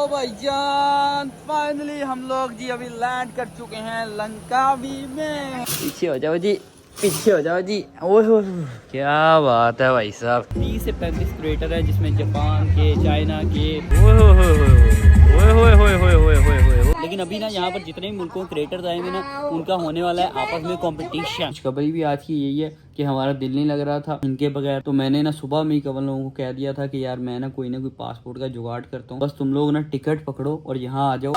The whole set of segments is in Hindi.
भाईजान फाइनली हम लोग जी अभी लैंड कर चुके हैं लंकावी में। पीछे हो जाओ जी, पीछे हो जाओ जी। ओह क्या बात है भाई साहब। 30 से 35 क्रिएटर है जिसमें जापान के, चाइना के, लेकिन अभी ना यहाँ पर जितने भी मुल्कों क्रिएटर्स आएंगे ना उनका होने वाला है आपस में कंपटीशन। खबर भी आज की यही है कि हमारा दिल नहीं लग रहा था इनके बगैर, तो मैंने ना सुबह में ही कवल लोगों को कह दिया था कि यार मैं ना कोई पासपोर्ट का जुगाड़ करता हूँ, बस तुम लोग ना टिकट पकड़ो और यहाँ आ जाओ।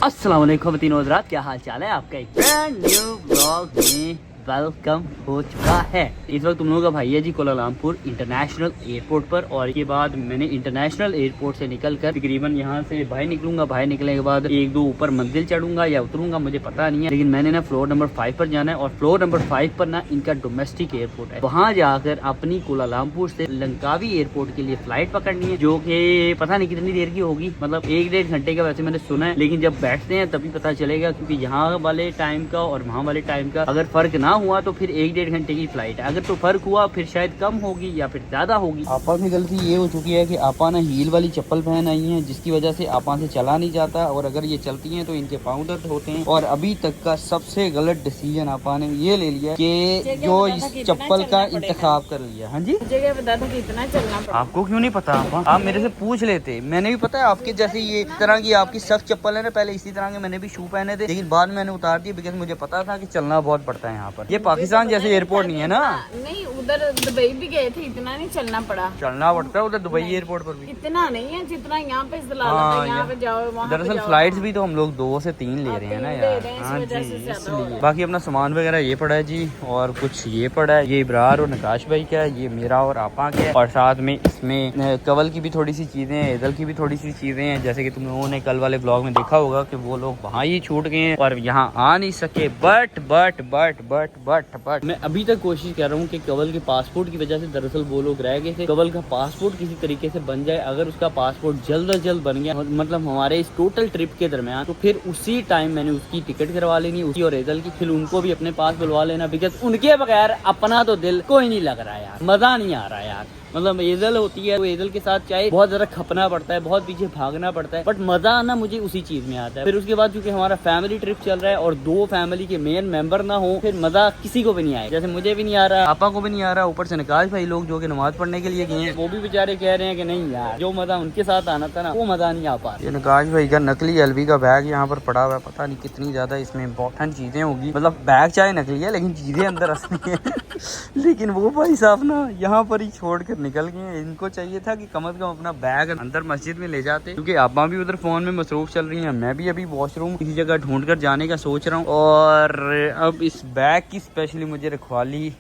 अस्सलाम वालेकुम तीनों हज़रात, क्या हाल चाल है आपका। एक ब्रांड न्यू ब्लॉग में वेलकम हो चुका है। इस वक्त तुम लोगों का भाई है जी कोलालमपुर इंटरनेशनल एयरपोर्ट पर, और इसके बाद मैंने इंटरनेशनल एयरपोर्ट से निकलकर तकरीबन यहाँ से बाहर निकलूंगा। बाहर निकलने के बाद एक दो ऊपर मंजिल चढ़ूंगा या उतरूंगा मुझे पता नहीं है, लेकिन मैंने ना फ्लोर नंबर 5 पर जाना है और फ्लोर नंबर 5 पर ना इनका डोमेस्टिक एयरपोर्ट है। वहाँ जाकर अपनी कोलालमपुर से लंकावी एयरपोर्ट के लिए फ्लाइट पकड़नी है, जो की पता नहीं कितनी देर की होगी, मतलब 1-1.5 घंटे का वैसे मैंने सुना है, लेकिन जब बैठते हैं तभी पता चलेगा, क्योंकि यहाँ वाले टाइम का और वहाँ वाले टाइम का अगर फर्क ना हुआ तो फिर 1-1.5 घंटे की फ्लाइट है, अगर तो फर्क हुआ फिर शायद कम होगी या फिर ज्यादा होगी। आपा की गलती ये हो चुकी है कि आपा ना हील वाली चप्पल पहन आई है, जिसकी वजह से आपा से चला नहीं जाता, और अगर ये चलती हैं तो इनके पाँव दर्द होते हैं। और अभी तक का सबसे गलत डिसीजन आपा ने ये ले लिया कि जो इस चप्पल का इंतखाब कर लिया। हाँ जी, मुझे बता था कि इतना चलना पड़ा। आपको क्यों नहीं पता? आप मेरे से पूछ लेते, मैंने भी पता है आपके जैसे ये तरह की आपकी सख्त चप्पल है ना, पहले इसी तरह के मैंने भी शू पहने थे, लेकिन बाद में मैंने उतार दिए बिकॉज मुझे पता था कि चलना बहुत पड़ता है यहाँ पर। ये पाकिस्तान जैसे एयरपोर्ट नहीं है ना। नहीं, उधर दुबई भी गए थे, इतना नहीं चलना पड़ा। चलना पड़ता है उधर दुबई एयरपोर्ट पर भी, इतना नहीं है जितना यहाँ पे यहाँ पे जाओ। दरअसल फ्लाइट्स भी तो हम लोग 2 से 3 ले रहे हैं ना यार। हाँ जी, इसलिए बाकी अपना सामान वगैरह ये पड़ा है जी, और कुछ ये पड़ा है, ये इब्रार और नकाश भाई का है, ये मेरा और आपा का है, और साथ में इसमें कवल की भी थोड़ी सी चीजें हैं, एदल की भी थोड़ी सी चीजें हैं, जैसे कि तुम लोगों ने कल वाले ब्लॉग में देखा होगा कि वो लोग वहाँ ही छूट गए हैं और यहाँ आ नहीं सके। बट मैं अभी तक कोशिश कर रहा हूँ कि कवल के पासपोर्ट की वजह से दरअसल वो लोग रह गए थे, कवल का पासपोर्ट किसी तरीके से बन जाए। अगर उसका पासपोर्ट जल्द अज जल्द बन गया, मतलब हमारे इस टोटल ट्रिप के दरमियान, तो फिर उसी टाइम मैंने उसकी टिकट करवा लेनी, उसकी और एदल की, फिर उनको भी अपने पास बुलवा लेना, बिकॉज उनके बगैर अपना तो दिल कोई नहीं लग रहा है यार, मजा नहीं आ रहा यार। मतलब एजल होती है, वो एजल के साथ चाहे बहुत ज्यादा खपना पड़ता है, बहुत पीछे भागना पड़ता है, बट मजा आना मुझे उसी चीज में आता है। फिर उसके बाद क्योंकि हमारा फैमिली ट्रिप चल रहा है और 2 फैमिली के मेन मेंबर ना हो, फिर मजा किसी को भी नहीं आएगा, जैसे मुझे भी नहीं आ रहा, पापा को भी नहीं आ रहा, ऊपर से नकाश भाई लोग जो कि नमाज पढ़ने के लिए गए हैं, वो भी बेचारे कह रहे हैं कि नहीं यार, जो मजा उनके साथ आना था ना वो मजा नहीं आ पा रहा। ये नकाश भाई का नकली एलवी का बैग यहाँ पर पड़ा हुआ है, पता नहीं कितनी ज्यादा इसमें इंपॉर्टेंट चीजें होगी, मतलब बैग चाहे नकली है लेकिन चीजें अंदर असली है। लेकिन वो भाई साहब ना यहाँ पर ही छोड़ कर निकल गए। इनको चाहिए था कि कम से कम अपना बैग अंदर मस्जिद में ले जाते, क्योंकि आप भी उधर फोन में मसरूफ चल रही हैं, मैं भी अभी वॉशरूम किसी जगह ढूंढ कर जाने का सोच रहा हूँ, और अब इस बैग की स्पेशली मुझे रखवाली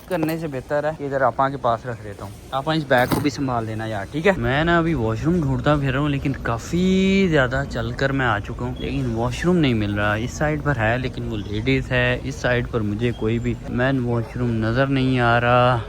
करने से बेहतर है कि इधर आपा के पास रख देता हूँ। आपा इस बैग को भी संभाल लेना यार, ठीक है। मैं ना अभी वॉशरूम ढूंढता फिर रहा हूँ, लेकिन काफ़ी ज़्यादा चलकर मैं आ चुका हूँ, लेकिन वॉशरूम नहीं मिल रहा। इस साइड पर है लेकिन वो लेडीज़ है, इस साइड पर मुझे कोई भी मैन वॉशरूम नज़र नहीं आ रहा।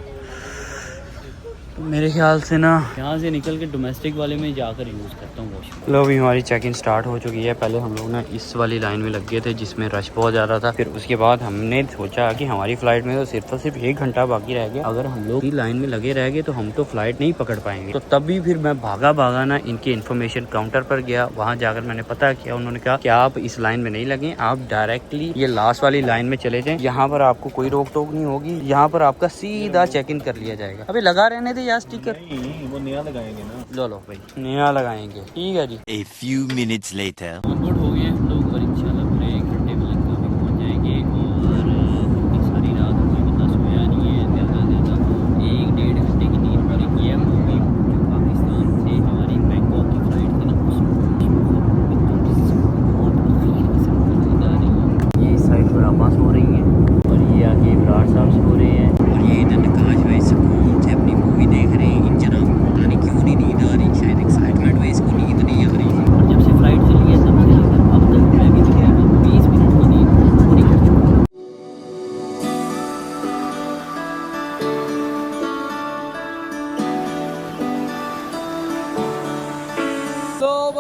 तो मेरे ख्याल से ना यहाँ से निकल के डोमेस्टिक वाले में जाकर यूज़ करता हूँ वॉशरूम। लो, अभी हमारी चेक इन स्टार्ट हो चुकी है। पहले हम लोग ना इस वाली लाइन में लग गए थे जिसमें रश बहुत ज़्यादा था, फिर उसके बाद हमने सोचा कि हमारी फ़्लाइट में तो सिर्फ 1 घंटा बाकी रह गया, अगर हम लोग लाइन में लगे रह गए तो हम तो फ़्लाइट नहीं पकड़ पाएंगे। तो तभी फिर मैं भागा ना इनके इन्फॉर्मेशन काउंटर पर गया, वहाँ जाकर मैंने पता किया, उन्होंने कहा कि आप इस लाइन में नहीं लगे, आप डायरेक्टली ये लास्ट वाली लाइन में चले जाएं, यहाँ पर आपको कोई रोक टोक नहीं होगी, यहाँ पर आपका सीधा चेक इन कर लिया जाएगा। अभी लगा रहने थे यार स्टिकर, वो नया लगाएंगे ना। लो भाई, नया लगाएंगे, ठीक है जी। A few minutes later onboard हो गए हम लोग और इंशाल्लाह पूरे 1 घंटे में लंकावी पहुंच जाएंगे, और इतनी सारी रात कोई बंदा सोया नहीं है, ज़्यादा 1-1.5 घंटे की नींद पूरी PM होगी। पाकिस्तान से हमारी बैंकॉक की फ्लाइट थी ना, ये इस साइड पर आपा सो रही हैं और ये आगे इब्रार साहब सो रहे हैं, और ये इधर नकाश भाई सुकून से अपनी मूवी देख रहे हैं। इन जनाब पता नहीं क्यों नहीं नींद आ रही, शायद एक्साइटमेंट में इसको नींद नहीं आ रही है, और जब से फ्लाइट चली है तब से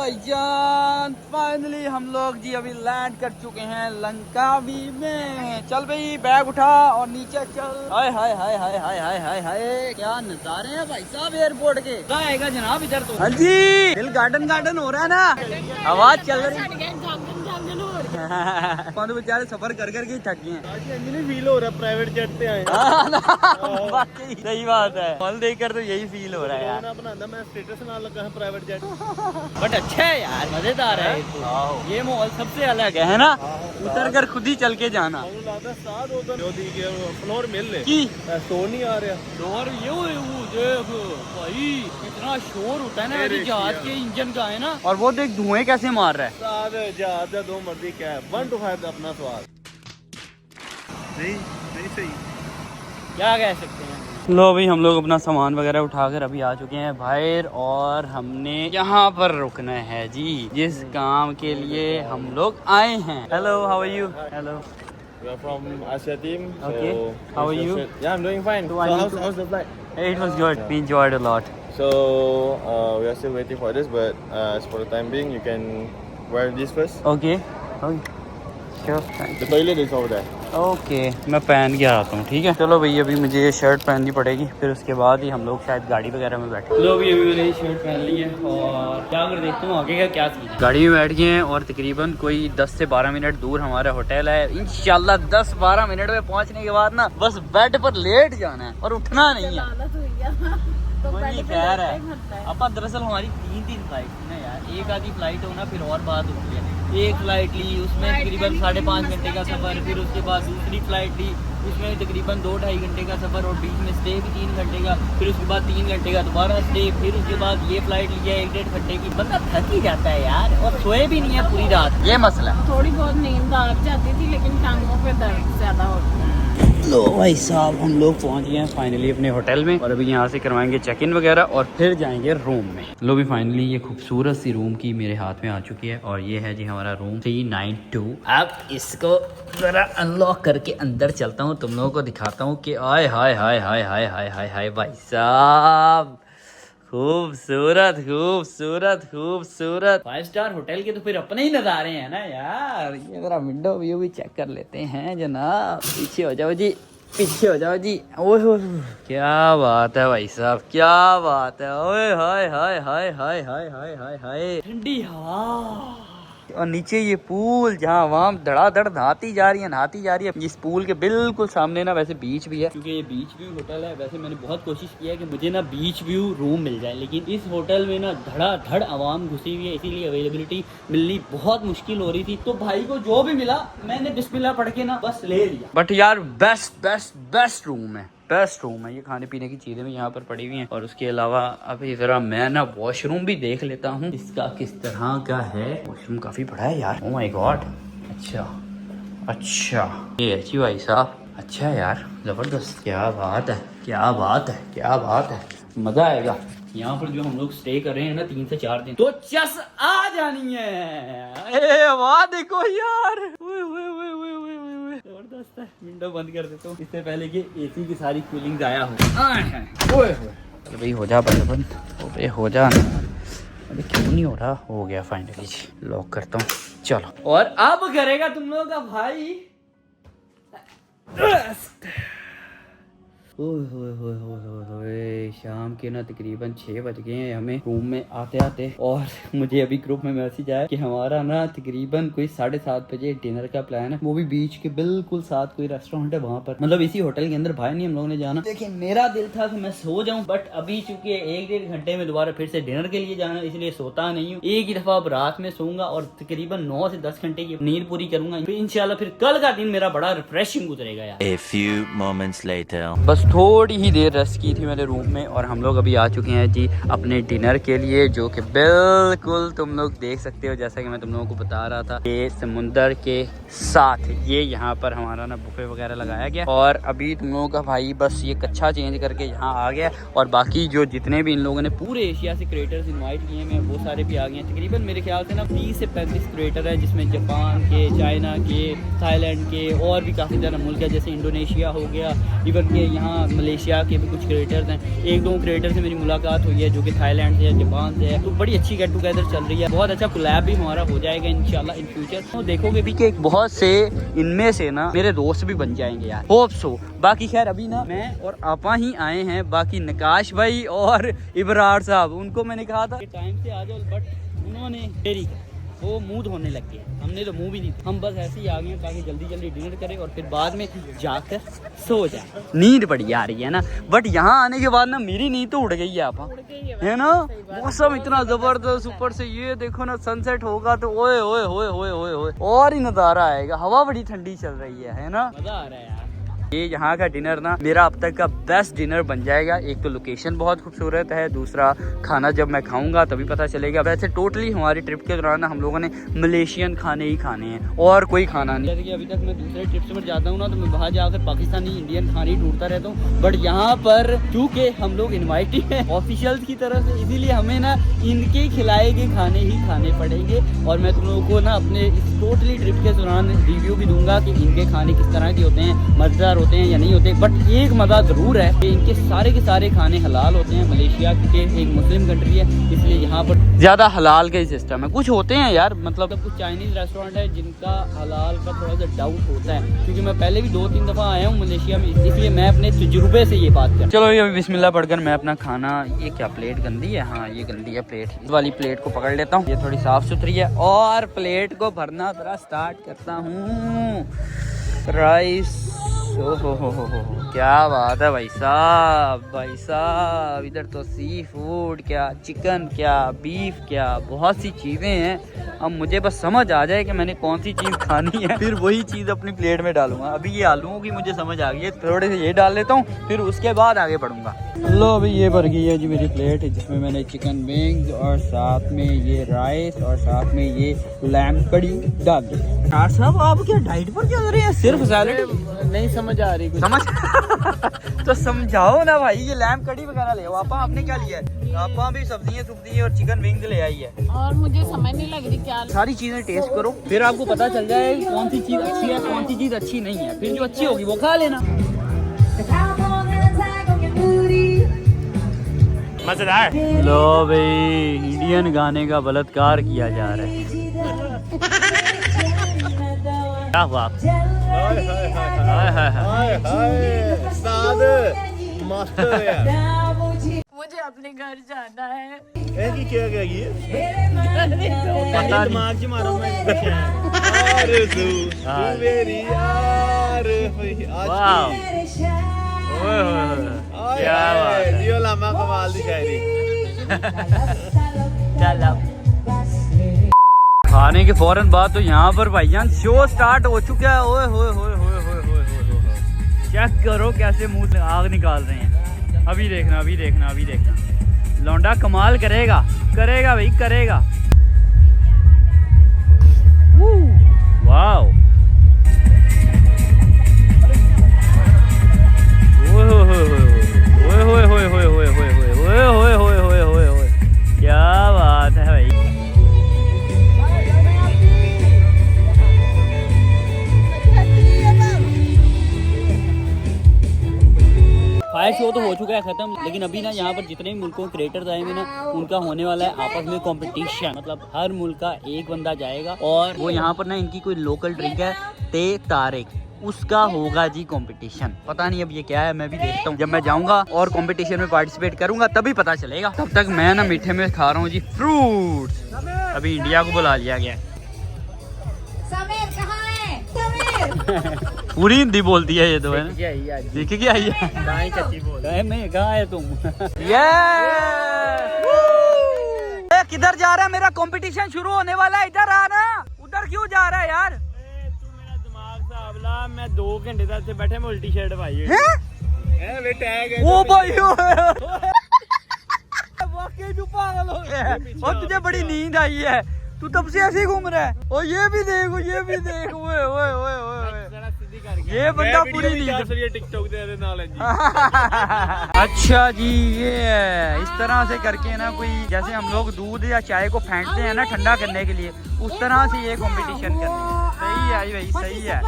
भाईजान फाइनली हम लोग जी अभी लैंड कर चुके हैं लंकावी में। चल भाई बैग उठा और नीचे चल। हाय हाय हाय हाय हाय हाय हाय हाय क्या नजारे हैं भाई साहब एयरपोर्ट के। क्या आएगा जनाब इधर तो। हाँ जी दिल गार्डन गार्डन हो रहा है ना, आवाज चल रही है। तो बेचारे सफर कर करके थक गए हैं। फील हो रहा है प्राइवेट जेट पे आए। वाकई सही बात है, फल देखकर तो यही फील हो रहा है यार। बनाना मैं स्टेटस ना लगा है प्राइवेट जेट। बट अच्छा है यार, मजेदार है ये माहौल, सबसे अलग है ना। उतर कर खुद ही चल के जाना। फ्लोर मिल की शोर नहीं आ रहा। शोर ये देख भाई इतना शोर होता है ना जहाज के इंजन का है ना। और वो देख धुएं कैसे मार रहा है। जहाज दो मर्जी क्या है 1 to 5 अपना सवाल नहीं सही क्या कह सकते हैं। लो भाई हम लोग अपना सामान वगैरह उठाकर अभी आ चुके हैं बाहर और हमने यहाँ पर रुकना है जी, जिस काम के लिए हम लोग आए हैं। Hello how are you. Hello We are from Asia team. Okay. How are you? Yeah, I'm doing fine. So how's the flight? It was good. We enjoyed a lot. So we are still waiting for this, but as for the time being, you can wear this first. Okay. Okay. Sure. The toilet is over there. Okay मैं पहन के आता हूँ, ठीक है। चलो भाई अभी मुझे ये शर्ट पहननी पड़ेगी, फिर उसके बाद ही हम लोग शायद गाड़ी वगैरह में बैठे। लो अभी मैंने ये शर्ट पहन ली है और क्या कर देखता हूँ आगे का क्या सीन है। गाड़ी में बैठ गए हैं और तकरीबन कोई 10 से 12 मिनट दूर हमारा होटल है। इंशाल्लाह 10-12 मिनट में पहुँचने के बाद ना बस बेड पर लेट जाना है और उठना नहीं है। कोई खैर है अपा, दरअसल हमारी 3 फ्लाइट थी ना यार, एक आधी फ्लाइट होना फिर और बात होती है। एक फ्लाइट ली उसमें तकरीबन 5.5 घंटे का सफ़र, फिर उसके बाद दूसरी फ्लाइट ली उसमें तकरीबन 2-2.5 घंटे का सफ़र और बीच में स्टे भी 3 घंटे का, फिर उसके बाद 3 घंटे का दोबारा स्टे, फिर उसके बाद ये फ्लाइट लिया 1-1.5 घंटे की। बंदा थक ही जाता है यार और सोए भी नहीं है पूरी रात, ये मसला। थोड़ी बहुत नींद आ जाती थी लेकिन टांगों पे दर्द ज़्यादा होता है। लो भाई साहब हम लोग पहुंच गए हैं फाइनली अपने होटल में और अभी यहाँ से करवाएंगे चेक इन वगैरह और फिर जाएंगे रूम में। लो भी फाइनली ये खूबसूरत सी रूम की मेरे हाथ में आ चुकी है और ये है जी हमारा रूम 392। अब इसको जरा अनलॉक करके अंदर चलता हूँ, तुम लोगों को दिखाता हूँ कि आय हाय हाय हाय हाय हाय हाय हाय भाई साहब खूबसूरत खूबसूरत खूबसूरत 5 स्टार होटल के तो फिर अपने ही नज़ारे हैं ना यार। ये जरा विंडो व्यू भी चेक कर लेते हैं जनाब। पीछे हो जाओ जी, पीछे हो जाओ जी। ओह क्या बात है भाई साहब, क्या बात है। ओए हाय हाय हाय हाय हाय हाय हाय हाय ठंडी हवा और नीचे ये पूल जहाँ आवाम धड़ाधड़ नहाती जा रही है। इस पूल के बिल्कुल सामने ना वैसे बीच भी है, क्योंकि ये बीच व्यू होटल है। वैसे मैंने बहुत कोशिश किया कि मुझे ना बीच व्यू रूम मिल जाए, लेकिन इस होटल में ना धड़ाधड़ आवाम घुसी हुई है, इसीलिए अवेलेबिलिटी मिलनी बहुत मुश्किल हो रही थी। तो भाई को जो भी मिला मैंने बिस्मिल्लाह पढ़ के ना बस ले लिया। बट यार बेस्ट रूम है, बेस्ट रूम है। ये खाने पीने की चीजें भी यहाँ पर पड़ी हुई हैं और उसके अलावा अभी जरा मैं ना वॉशरूम भी देख लेता हूँ इसका किस तरह का है। वॉशरूम काफी बड़ा है यार, ओह माय गॉड। अच्छा ये अच्छी भाई साहब, अच्छा है यार, जबरदस्त। क्या बात है, क्या बात है, क्या बात है, मजा आएगा। यहाँ पर जो हम लोग स्टे कर रहे हैं ना 3 से 4 दिन, तो चस आ जानी है। वाह देखो यार, जबरदस्त है। विंडो बंद कर देता हूँ इससे पहले कि एसी की सारी कूलिंग गाया हो। चलो भाई हो जा बंद, हो जा ना। अरे क्यों नहीं हो रहा, हो गया फाइनली। लॉक करता हूँ, चलो। और अब करेगा तुम लोगों का भाई शाम के ना तकरीबन 6 बज गए हैं हमें रूम में आते आते। और मुझे अभी ग्रुप में मैसेज आया कि हमारा ना तकरीबन कोई 7:30 बजे डिनर का प्लान है, वो भी बीच के बिल्कुल साथ कोई रेस्टोरेंट है वहाँ पर, मतलब इसी होटल के अंदर। भाई नहीं हम लोगों ने जाना। देखिए मेरा दिल था कि मैं सो जाऊँ, बट अभी चूंकि 1-1.5 घंटे में दोबारा फिर से डिनर के लिए जाना, इसलिए सोता नहीं हूँ। एक ही दफा अब रात में सोऊंगा और तकरीबन 9 से 10 घंटे की नींद पूरी करूंगा। फिर इंशाल्लाह फिर कल का दिन मेरा बड़ा रिफ्रेशिंग गुजरेगा यार। A few moments later. बस थोड़ी ही देर रेस्ट की थी मैंने रूम में और हम लोग अभी आ चुके हैं जी अपने डिनर के लिए, जो कि बिल्कुल तुम लोग देख सकते हो जैसा कि मैं तुम लोगों को बता रहा था। ये समुंदर के साथ ये यहाँ पर हमारा ना बुफे वगैरह लगाया गया और अभी तुम लोगों का भाई बस ये कच्छा चेंज करके यहाँ आ गया और बाकी जो जितने भी इन लोगों ने पूरे एशिया से क्रिएटर्स इन्वाइट किए हैं वो सारे भी आ गए हैं। तकरीबन मेरे ख्याल से ना 30 से 35 क्रिएटर है, जिसमें जापान के, चाइना के, थाईलैंड के और भी काफ़ी ज़्यादा मुल्क है, जैसे इंडोनेशिया हो गया, इवन के यहाँ यहाँ मलेशिया के भी कुछ क्रिएटर्स हैं, 1-2 क्रिएटर से मेरी मुलाकात हुई है जो कि थाईलैंड से है, जापान से है। तो बड़ी अच्छी गेट टुगेदर चल रही है, बहुत अच्छा कोलैब भी हमारा हो जाएगा इंशाल्लाह इन फ्यूचर। तो देखोगे भी कि एक बहुत से इनमें से ना मेरे दोस्त भी बन जाएंगे यार, होप सो। बाकी खैर अभी ना मैं और आपा ही आए हैं, बाकी नकाश भाई और इबरार साहब, उनको मैंने कहा था टाइम से आ जाओ, बट उन्होंने देरी कर, वो मुंह धोने लग गए। हमने तो मुंह भी नहीं, हम बस ऐसे ही आ गए ताकि जल्दी जल्दी डिनर करें और फिर बाद में जाकर सो जाए। नींद बड़ी आ रही है ना, बट यहाँ आने के बाद ना मेरी नींद तो उड़ गई है आपा, है ना। मौसम इतना जबरदस्त, ऊपर से ये देखो ना सनसेट होगा तो ओए ओए ओए ओए ओए ओए और ही नज़ारा आएगा। हवा बड़ी ठंडी चल रही है ना, मजा आ रहा है यार। ये यहाँ का डिनर ना मेरा अब तक का बेस्ट डिनर बन जाएगा। एक तो लोकेशन बहुत खूबसूरत है, दूसरा खाना जब मैं खाऊंगा तभी पता चलेगा। वैसे टोटली हमारी ट्रिप के दौरान हम लोगों ने मलेशियन खाने ही खाने हैं और कोई खाना नहीं। जैसे कि अभी तक मैं दूसरे ट्रिप्स में जाता हूँ ना तो मैं वहाँ जाकर पाकिस्तानी इंडियन खाने ही ढूंढता रहता हूँ, बट यहाँ पर क्योंकि हम लोग इन्वाइटेड हैं ऑफिशियल्स की तरफ से, इसीलिए हमें ना इनके खिलाए गए खाने ही खाने पड़ेंगे। और मैं तुम लोगों को ना अपने इस टोटली ट्रिप के दौरान रिव्यू भी दूंगा कि इनके खाने किस तरह के होते हैं, मज़ेदार होते हैं या नहीं होते। बट एक मज़ा ज़रूर है कि इनके सारे के सारे खाने हलाल होते हैं। मलेशिया के एक मुस्लिम कंट्री है, इसलिए यहाँ पर ज़्यादा हलाल का ही सिस्टम है। कुछ होते हैं यार, मतलब कुछ चाइनीज़ रेस्टोरेंट है जिनका हलाल का थोड़ा सा डाउट होता है, क्योंकि मैं पहले भी 2-3 दफ़ा आया हूँ मलेशिया में, इसलिए मैं अपने तजुर्बे से ये बात कर। चलो अभी बिस्मिल्लाह पढ़कर मैं अपना खाना, ये क्या प्लेट गंदी है, हाँ ये गंदी है प्लेट, इस वाली प्लेट को पकड़ लेता हूँ, ये थोड़ी साफ़ सुथरी है, और प्लेट को भरना जरा स्टार्ट करता हूँ। राइस, हो क्या बात है भाई साहब, भाई साहब। इधर तो सी फूड क्या, चिकन क्या, बीफ क्या, बहुत सी चीज़ें हैं। अब मुझे बस समझ आ जाए कि मैंने कौन सी चीज़ खानी है, फिर वही चीज़ अपनी प्लेट में डालूंगा। अभी ये आलूओं की मुझे समझ आ गई है, थोड़े से ये डाल लेता हूँ, फिर उसके बाद आगे बढ़ूंगा। लो अभी ये भर गई है जी मेरी प्लेट, जिसमें मैंने चिकन विंग्स और साथ में ये राइस और साथ में ये लैम्ब कड़ी डाल दी। यार साहब आप क्या डाइट पर चल रहे हैं, सिर्फ सैलेड? नहीं समझ आ रही कुछ। समझ तो समझाओ ना भाई, ये लैम्ब कड़ी वगैरह ले। आपा आपने क्या लिया है? आपा भी सब्जियां और चिकन विंग्स ले आई है, और मुझे समझ नहीं लग रही क्या। सारी चीजें टेस्ट करो, फिर आपको पता चल जाए कौन सी चीज अच्छी है कौन सी चीज अच्छी नहीं है, फिर जो अच्छी होगी वो खा लेना। मजेदार। लो भाई इंडियन गाने का बलात्कार किया जा रहा है। क्या हुआ? मुझे अपने घर जाना है। क्या पता दिमाग च मारो मैं यार तू मेरी यार वाह, क्या बात है। जियो लामा कमाल दी शायरी। चलो खाने के फौरन बाद तो यहाँ पर भाईजान शो स्टार्ट हो चुका है। ओए होए होए होए होए होए होए, चेक करो कैसे मुंह से आग निकाल रहे हैं। अभी देखना अभी देखना अभी देखना, लौंडा कमाल करेगा, करेगा भाई करेगा। वाओ ओए होए होए होए होए होए होए होए होए होए होए होए होए होए, क्या बात है भाई। फायर शो तो हो चुका है खत्म, लेकिन अभी ना यहाँ पर जितने भी मुल्कों के क्रिएटर्स आए हुए ना उनका होने वाला है आपस में कंपटीशन। मतलब हर मुल्क का एक बंदा जाएगा और वो यहाँ पर ना इनकी कोई लोकल ड्रिंक है ते तारिक, उसका होगा जी कंपटीशन। पता नहीं अब ये क्या है, मैं भी देखता हूँ। जब मैं जाऊंगा और कंपटीशन में पार्टिसिपेट करूंगा तभी पता चलेगा। तब तक मैं ना मीठे में खा रहा हूँ जी फ्रूट्स। अभी इंडिया को बुला लिया गया। समीर कहाँ है? समीर पूरी हिंदी बोलती है ये तो, है ना? देखे क्या आई है मैं, कहाँ है तुम? किधर जा रहा है? मेरा कंपटीशन शुरू होने वाला है, इधर आना। उधर क्यों जा रहा है यार? मैं 2 घंटे तक बैठे मैं उल्टी शर्ट पाई है। ओ भाई वाकई तू पागल हो गया और तुझे बड़ी नींद आई है, तू तब से ऐसे ही घूम रहा है। और ये भी देखो ये भी देखो, ओए ओए ओए ओए, ये बंदा पूरी नींद। टिकटॉक दे नॉलेज। अच्छा जी ये है, इस तरह से करके ना कोई जैसे हम लोग दूध या चाय को फेंटते हैं ना ठंडा करने के लिए, उस तरह से ये कंपटीशन करना। सही है भाई, सही है,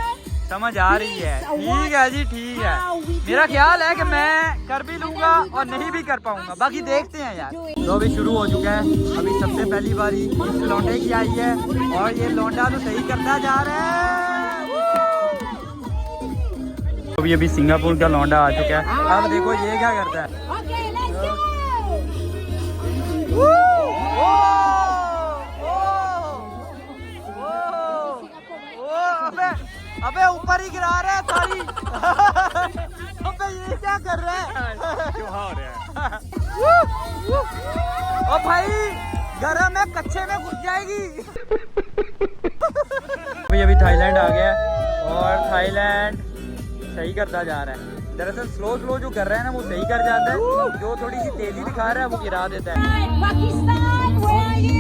समझ आ रही है। ठीक है जी, ठीक है। मेरा ख्याल है कि मैं कर भी लूंगा और नहीं भी कर पाऊंगा, बाकी देखते हैं यार। तो अभी शुरू हो चुका है। अभी सबसे पहली बारी इस लौंडे की आई है और ये लौंडा तो सही करता जा रहा है। अभी सिंगापुर का लौंडा आ चुका है। अब देखो ये क्या करता है। अबे ऊपर ही गिरा रहा है सारी। अबे ये क्या कर रहा है? क्यों हो रहा है? ओ भाई गरम है, कच्चे में घुस जाएगी। अभी थाईलैंड आ गया और थाईलैंड सही करता जा रहा है। दरअसल स्लो जो कर रहा है ना वो सही कर जाता है, जो थोड़ी सी तेजी दिखा रहा है वो गिरा देता है। Pakistan, where are you?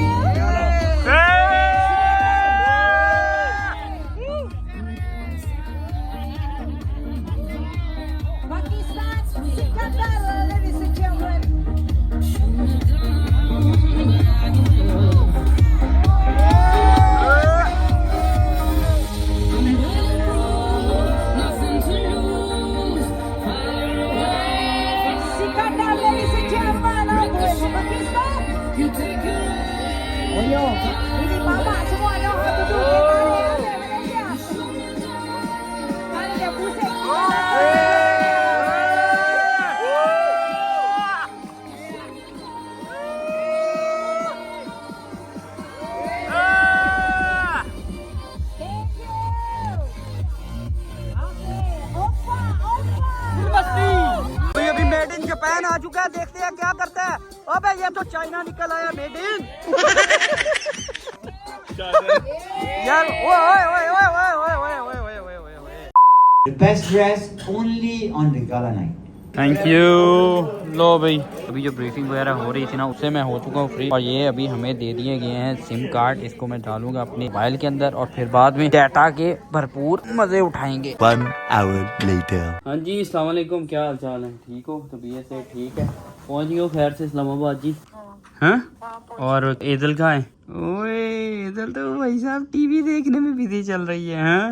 Pakistan, Sikandar, ladies and gentlemen. Sikandar, ladies and gentlemen, all the way from Pakistan. Ini mama semua ada orang duduk di Malaysia. Mana dia pusing? Thank you. Okay, Oppa, Oppa. अभी मेड इन जापान आ चुका है, देखते हैं क्या करता है। अबे ये तो चाइना निकल आया मेड इन। यार ओए ओए ओए ओए ओए ओए ओए ओए ओए ओए ओए। The best dress only on the gala night. Thank you. लो भाई अभी जो ब्रीफिंग वगैरह हो रही थी ना उससे मैं हो चुका हूँ फ्री, और ये अभी हमें दे दिए गए हैं सिम कार्ड। इसको मैं डालूंगा अपने मोबाइल के अंदर और फिर बाद में डाटा के भरपूर मजे उठाएंगे। 1 hour later. हाँ जी, अस्सलाम वालेकुम, क्या हाल चाल है? ठीक हो? तबीयत से ठीक है? पहुँच गए हो खैर से इस्लामाबाद जी? हाँ, और ईदल कहाँ है? ओए ईदल तो भाई साहब टीवी देखने में बिजी चल रही है। हाँ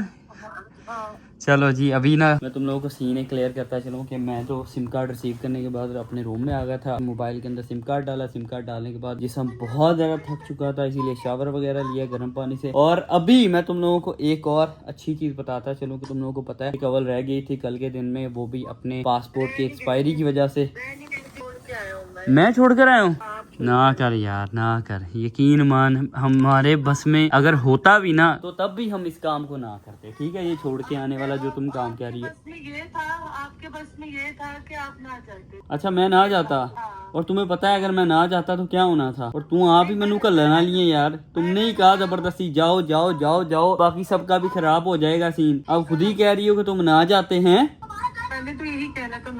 चलो जी, अभी ना मैं तुम लोगों को सीन क्लियर करता चलूँ कि मैं तो सिम कार्ड रिसीव करने के बाद अपने रूम में आ गया था। मोबाइल के अंदर सिम कार्ड डाला, सिम कार्ड डालने के बाद जिसम बहुत ज़्यादा थक चुका था, इसीलिए शावर वगैरह लिया गर्म पानी से। और अभी मैं तुम लोगों को एक और अच्छी चीज़ बताता चलूँ कि तुम लोगों को पता है कवल रह गई थी कल के दिन में, वो भी अपने पासपोर्ट की एक्सपायरी की वजह से। मैं छोड़ कर आया हूँ? ना कर यार, ना कर, यकीन मान हमारे बस में अगर होता भी ना तो तब भी हम इस काम को ना करते। ठीक है, ये छोड़ के आने वाला जो तुम काम कह रही है। ये था आपके बस में, ये था कि आप ना जाते। अच्छा मैं ना जाता? और तुम्हें पता है अगर मैं ना जाता तो क्या होना था? और तू आप ही मैनू का लेना लिए यार, तुमने ही कहा जबरदस्ती जाओ जाओ जाओ जाओ, बाकी सबका भी खराब हो जाएगा सीन। अब खुद ही कह रही हो कि तुम ना जाते हैं। मैंने तो यही कहना था,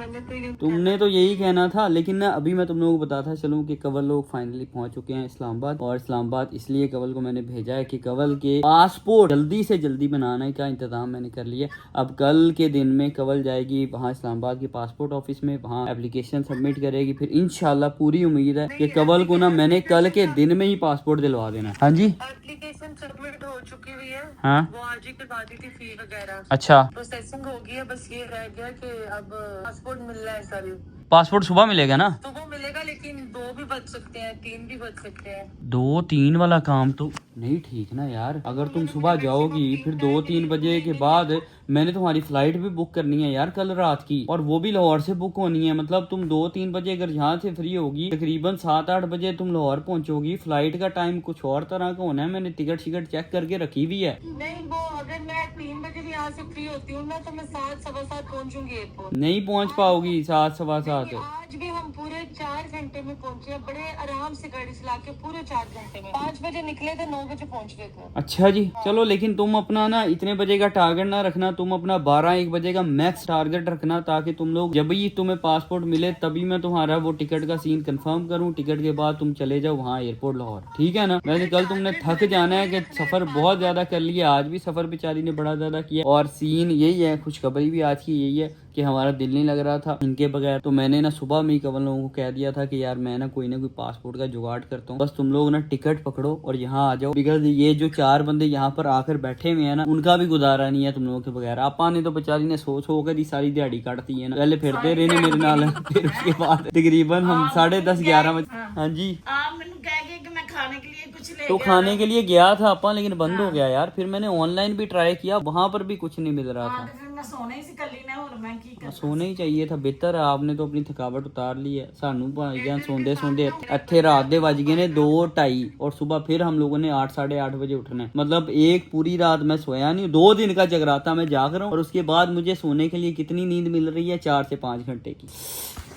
तुमने तो यही कहना था। लेकिन ना अभी मैं तुम लोगों को बताता चलूं कि कवल लोग फाइनली पहुंच चुके हैं इस्लामाबाद। और इस्लामाबाद इसलिए कवल को मैंने भेजा है कि कवल के पासपोर्ट जल्दी से जल्दी बनाने का इंतजाम मैंने कर लिया। अब कल के दिन में कवल जाएगी वहाँ इस्लामाबाद के पासपोर्ट ऑफिस में, वहाँ एप्लीकेशन सबमिट करेगी। फिर इंशाल्लाह पूरी उम्मीद है कि कवल को ना मैंने कल के दिन में ही पासपोर्ट दिलवा देना। हाँ जी, एप्लीकेशन सबमिट हो चुकी हुई है। हाँ वो आज ही करवा दी थी फी वगैरह। अच्छा, प्रोसेसिंग हो गई है, बस ये रह गया कि अब पासपोर्ट मिल रहा है। सारी पासपोर्ट सुबह मिलेगा ना? तो वो मिलेगा, लेकिन 2 भी बच सकते हैं, 3 भी बच सकते हैं। 2-3 वाला काम तो नहीं ठीक ना यार। अगर तुम सुबह जाओगी फिर 2-3 बजे के बाद मैंने तुम्हारी फ्लाइट भी बुक करनी है यार कल रात की, और वो भी लाहौर से बुक होनी है। मतलब तुम 2-3 बजे अगर यहाँ से फ्री होगी, तकरीबन 7-8 बजे तुम लाहौर पहुँचोगी। फ्लाइट का टाइम कुछ और तरह का होना है, मैंने टिकट शिकट चेक करके रखी हुई है। नहीं, वो अगर मैं 3 बजे भी यहाँ से फ्री होती हूँ ना तो मैं 7-7:15 पहुँचूंगी एयरपोर्ट। नहीं पहुँच पाओगी 7-7:15। आज भी हम पूरे 4 घंटे में पहुँचे, बड़े आराम से गाड़ी चला के पूरे 4 घंटे में। 5 बजे निकले थे, 9 बजे पहुँच गए थे। अच्छा जी, चलो लेकिन तुम अपना ना इतने बजे का टारगेट ना रखना, तुम अपना 12-1 बजे का मैक्स टारगेट रखना, ताकि तुम लोग जब ही तुम्हें पासपोर्ट मिले तभी मैं तुम्हारा वो टिकट का सीन कंफर्म करूं। टिकट के बाद तुम चले जाओ वहाँ एयरपोर्ट लाहौर, ठीक है ना? वैसे कल तुमने थक जाना है कि सफर बहुत ज्यादा कर लिया, आज भी सफर बेचारी ने बड़ा अदा किया। और सीन यही है, खुशखबरी भी आज की यही है कि हमारा दिल नहीं लग रहा था इनके बगैर। तो मैंने ना सुबह में ही कवल लोगों को कह दिया था कि यार मैं ना कोई पासपोर्ट का जुगाड़ करता हूँ, बस तुम लोग ना टिकट पकड़ो और यहाँ आ जाओ। बिकॉज ये जो 4 बंदे यहाँ पर आकर बैठे हुए हैं ना, उनका भी गुजारा नहीं है तुम लोगों के बगैर। आपा ने तो बेचारी ने सोच होकर ही सारी दिहाड़ी काटती है ना, पहले फिरते रहे मेरे नाल, फिर उसके बाद तकरीबन हम 10:30-11 बजे। हाँ जी, आप मैंने कह गए कि मैं खाने के लिए कुछ ले तो खाने के लिए गया था आपा, लेकिन बंद हो गया यार। फिर मैंने ऑनलाइन भी ट्राई किया, वहां पर भी कुछ नहीं मिल रहा था। फिर मैं सोने ही सी कली ना, और मैं की कर सोने ही चाहिए था, बेहतर है। आपने तो अपनी थकावट उतार ली है। सानू भाईजान सोंदे सोंदे इत्थे रात दे बज गए ने 2-2:30 और सुबह फिर हम लोगों ने 8-8:30 बजे उठना है। मतलब एक पूरी रात मैं सोया नहीं, 2 दिन का जगराता मैं जाग रहा हूँ। और उसके बाद मुझे सोने के लिए कितनी नींद मिल रही है? 4 से 5 घंटे की।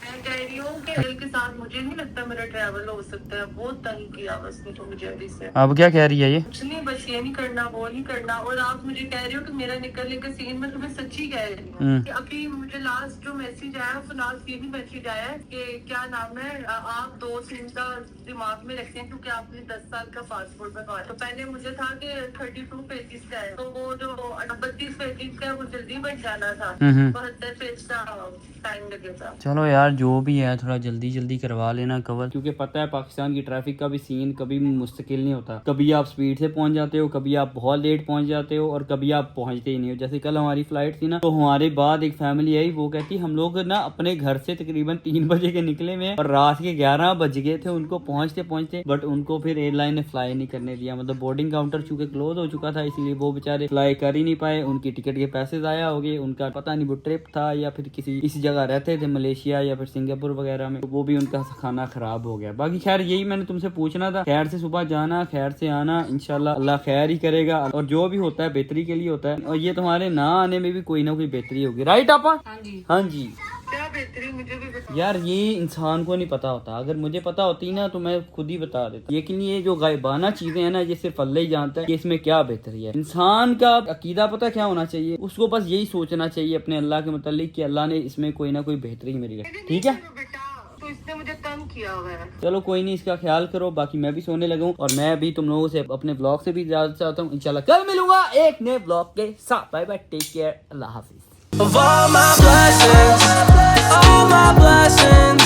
मैं कह रही हूँ कि दिल के साथ मुझे नहीं लगता मेरा ट्रैवल हो सकता है। बहुत तंग किया बस ने तो मुझे अभी से। अब क्या कह रही है ये? कुछ नहीं, बस ये नहीं करना वो नहीं करना। और आप मुझे कह रहे हो कि मेरा निकलने का सीन, मैं तुम्हें सच्ची कह रही हूँ कि अभी मुझे लास्ट जो मैसेज आया तो लास्ट यही मैसेज आया है कि क्या नाम है, आप 2 सिम का दिमाग में रखते हैं क्योंकि आपने 10 साल का पासपोर्ट बनवाया। तो पहले मुझे था कि 32 पेजेस का है, तो वो जो 32 पेजेस का है वो जल्दी बन जाना था, 72 पेज का टाइम लगेगा। चलो यार जो भी है थोड़ा जल्दी करवा लेना कवर, क्योंकि पता है पाकिस्तान की ट्रैफिक का भी सीन कभी मुस्तकिल नहीं होता। कभी आप स्पीड से पहुंच जाते हो, कभी आप बहुत लेट पहुंच जाते हो और कभी आप पहुंचते ही नहीं हो। जैसे कल हमारी फ्लाइट थी ना, तो हमारे बाद एक फैमिली आई, वो कहती हम लोग ना अपने घर से तकरीबन 3 बजे के निकले हुए और रात के 11 बज गए थे उनको पहुंचते, बट उनको फिर एयरलाइन ने फ्लाई नहीं करने दिया। मतलब बोर्डिंग काउंटर चूंकि क्लोज हो चुका था, इसलिए वो बेचारे फ्लाई कर ही नहीं पाए। उनकी टिकट के पैसे जाया हो गए, उनका पता नहीं वो ट्रिप था या फिर किसी जगह रहते थे, मलेशिया या फिर सिंगापुर वगैरह में, तो वो भी उनका खाना खराब हो गया। बाकी खैर यही मैंने तुमसे पूछना था, खैर से सुबह जाना, खैर से आना, इंशाल्लाह अल्लाह खैर ही करेगा। और जो भी होता है बेहतरी के लिए होता है, और ये तुम्हारे ना आने में भी कोई ना कोई बेहतरी होगी। राइट आपा? हाँ जी। क्या बेहतरी मुझे भी बता। यार ये इंसान को नहीं पता होता, अगर मुझे पता होती ना तो मैं खुद ही बता देता। लेकिन ये जो गायबाना चीजें हैं ना, ये सिर्फ अल्लाह ही जानता है कि इसमें क्या बेहतरी है। इंसान का अकीदा पता क्या होना चाहिए, उसको बस यही सोचना चाहिए अपने अल्लाह के मुतालिक कि अल्लाह ने इसमें कोई ना कोई बेहतरी मेरी रखी। ठीक है बेटा, तो इसने मुझे तंग किया हुआ है। चलो कोई नहीं, इसका ख्याल करो। बाकी मैं भी सोने लगा हूँ और मैं भी तुम लोगों से अपने ब्लॉग से भी इजाजत चाहता हूँ। इंशाल्लाह कल मिलूंगा एक नए ब्लॉग के साथ। बाय बाय, टेक केयर, अल्लाह हाफिज। Of all my blessings,